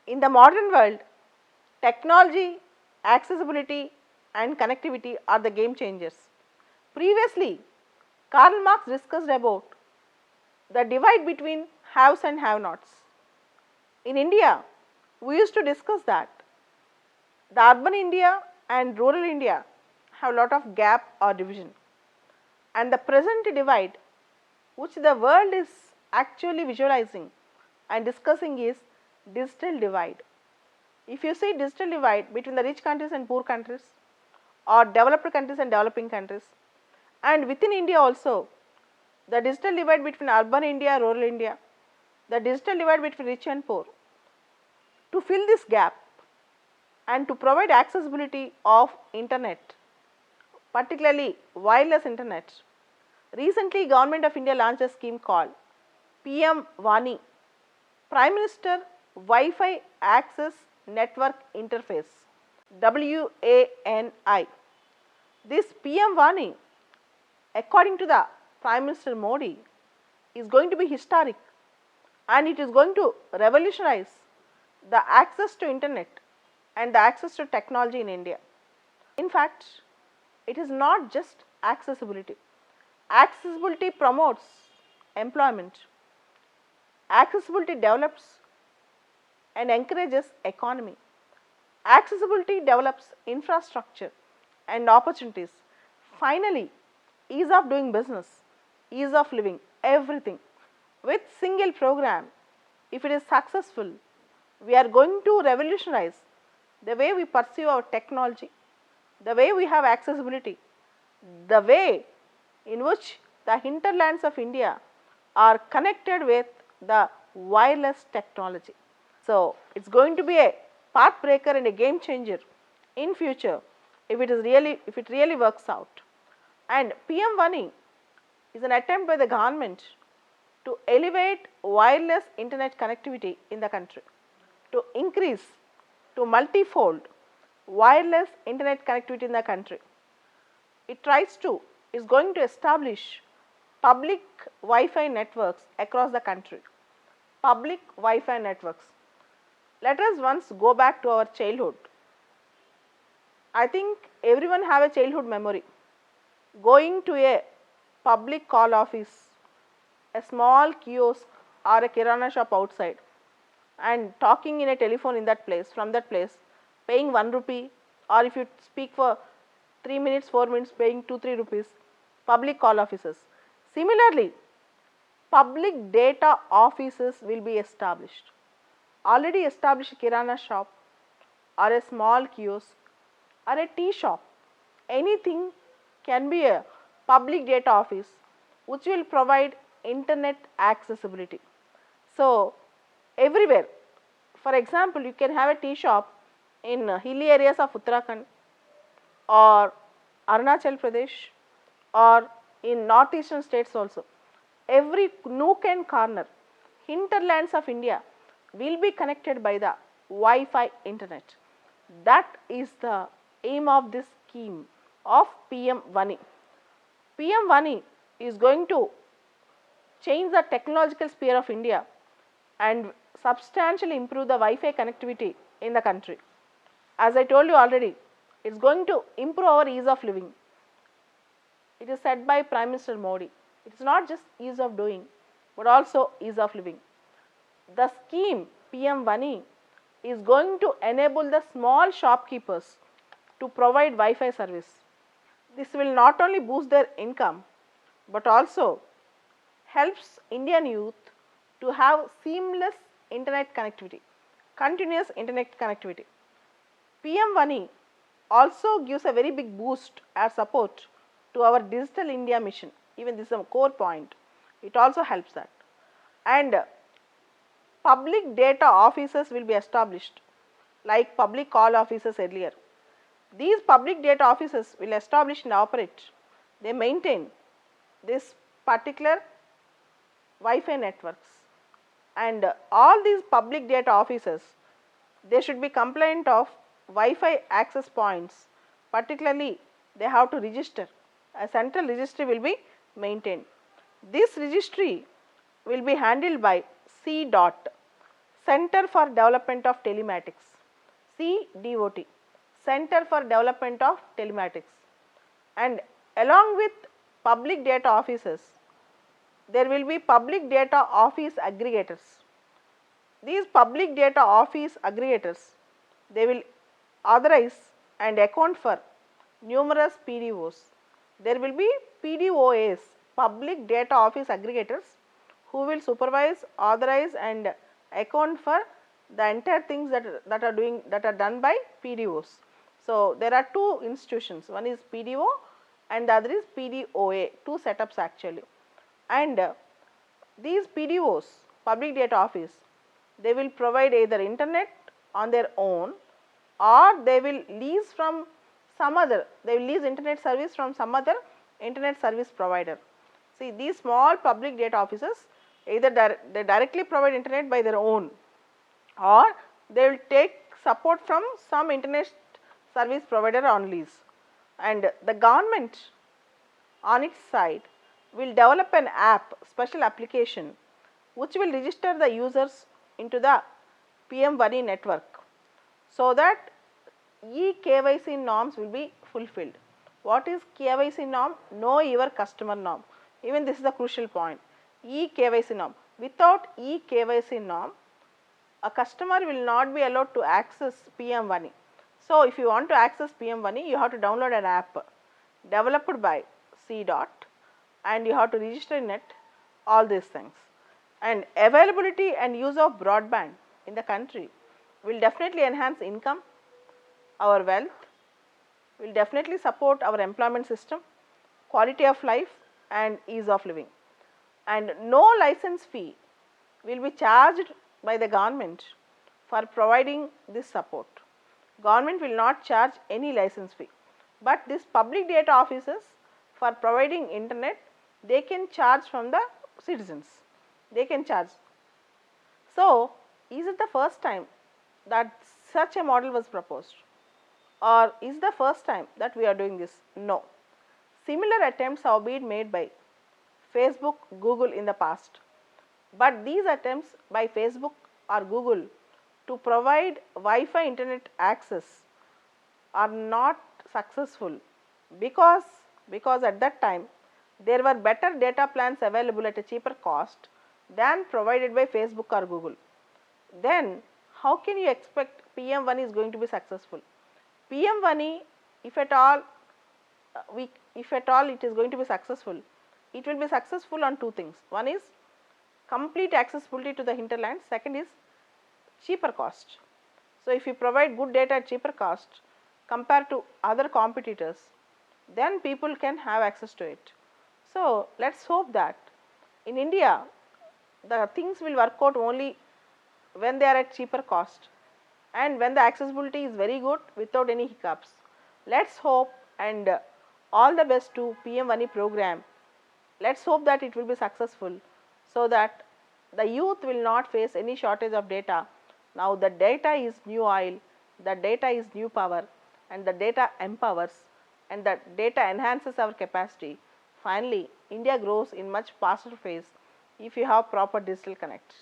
In the modern world, technology, accessibility and connectivity are the game changers. Previously, Karl Marx discussed about the divide between haves and have-nots. In India, we used to discuss that the urban India and rural India have a lot of gap or division, and the present divide which the world is actually visualizing and discussing is digital divide. If you see digital divide between the rich countries and poor countries, or developed countries and developing countries, and within India also, the digital divide between urban India, rural India, the digital divide between rich and poor. To fill this gap and to provide accessibility of internet, particularly wireless internet, recently Government of India launched a scheme called PM Vani, Prime Minister Wi-Fi Access Network Interface, WANI. This PM Vani, according to the Prime Minister Modi, is going to be historic, and it is going to revolutionize the access to internet and the access to technology in India. In fact, it is not just accessibility. Accessibility promotes employment. Accessibility develops and encourages economy. Accessibility develops infrastructure and opportunities. Finally, ease of doing business, ease of living, everything. With single program, if it is successful, we are going to revolutionize the way we perceive our technology, the way we have accessibility, the way in which the hinterlands of India are connected with the wireless technology. So, it is going to be a path breaker and a game changer in future if it really works out. And PM Vani is an attempt by the government to elevate wireless internet connectivity in the country, to increase to multifold wireless internet connectivity in the country. It is going to establish public Wi-Fi networks across the country. Public Wi-Fi networks. Let us once go back to our childhood. I think everyone have a childhood memory. Going to a public call office, a small kiosk or a kirana shop outside, and talking in a telephone in that place, from that place, paying 1 rupee, or if you speak for 3 minutes, 4 minutes, paying 2-3 rupees, public call offices. Similarly, public data offices will be established. Already established kirana shop or a small kiosk or a tea shop, anything can be a public data office which will provide internet accessibility. So, everywhere, for example, you can have a tea shop in hilly areas of Uttarakhand or Arunachal Pradesh or in northeastern states also. Every nook and corner, hinterlands of India will be connected by the Wi-Fi internet. That is the aim of this scheme of PM Vani. PM Vani is going to change the technological sphere of India and substantially improve the Wi-Fi connectivity in the country. As I told you already, it is going to improve our ease of living. It is said by Prime Minister Modi. It is not just ease of doing, but also ease of living. The scheme PM Vani is going to enable the small shopkeepers to provide Wi-Fi service. This will not only boost their income, but also helps Indian youth to have seamless internet connectivity, continuous internet connectivity. PM Vani also gives a very big boost as support to our Digital India mission. Even this is a core point. It also helps that. And public data offices will be established like public call offices earlier. These public data offices will establish and operate. They maintain this particular Wi-Fi networks, and all these public data offices, they should be compliant of Wi-Fi access points. Particularly, they have to register. A central registry will be maintained. This registry will be handled by C. Center for Development of Telematics, CDOT, Center for Development of Telematics, and along with public data offices, there will be public data office aggregators. These public data office aggregators, they will authorize and account for numerous PDOs. There will be PDOAs, public data office aggregators, who will supervise, authorize and account for the entire things that are done by PDOs. So, there are two institutions, one is PDO and the other is PDOA, two setups actually. And these PDOs, public data office, they will provide either internet on their own, or they will lease from some other, they will lease internet service from some other internet service provider. See, these small public data offices, either they directly provide internet by their own, or they will take support from some internet service provider on lease, and the government on its side will develop an app, special application, which will register the users into the PM-WANI network, so that eKYC norms will be fulfilled. What is KYC norm? Know your customer norm. Even this is the crucial point. eKYC norm. Without eKYC norm, a customer will not be allowed to access PM-WANI. So, if you want to access PM-WANI, you have to download an app developed by CDOT and you have to register in it, all these things. And availability and use of broadband in the country will definitely enhance income, our wealth, will definitely support our employment system, quality of life and ease of living. And no license fee will be charged by the government for providing this support. Government will not charge any license fee, but these public data offices, for providing internet, they can charge from the citizens, they can charge. So, is it the first time that such a model was proposed, or is the first time that we are doing this? No. Similar attempts have been made by Facebook, Google in the past, but these attempts by Facebook or Google to provide Wi-Fi internet access are not successful, because at that time there were better data plans available at a cheaper cost than provided by Facebook or Google. Then how can you expect PM-WANI is going to be successful? PM-WANI, if at all it is going to be successful, it will be successful on two things. One is complete accessibility to the hinterland, second is cheaper cost. So, if you provide good data at cheaper cost compared to other competitors, then people can have access to it. So, let us hope that in India the things will work out only when they are at cheaper cost and when the accessibility is very good without any hiccups. Let us hope, and all the best to PM-WANI program. Let us hope that it will be successful, so that the youth will not face any shortage of data. Now, the data is new oil, the data is new power, and the data empowers, and the data enhances our capacity. Finally, India grows in much faster pace if you have proper digital connect.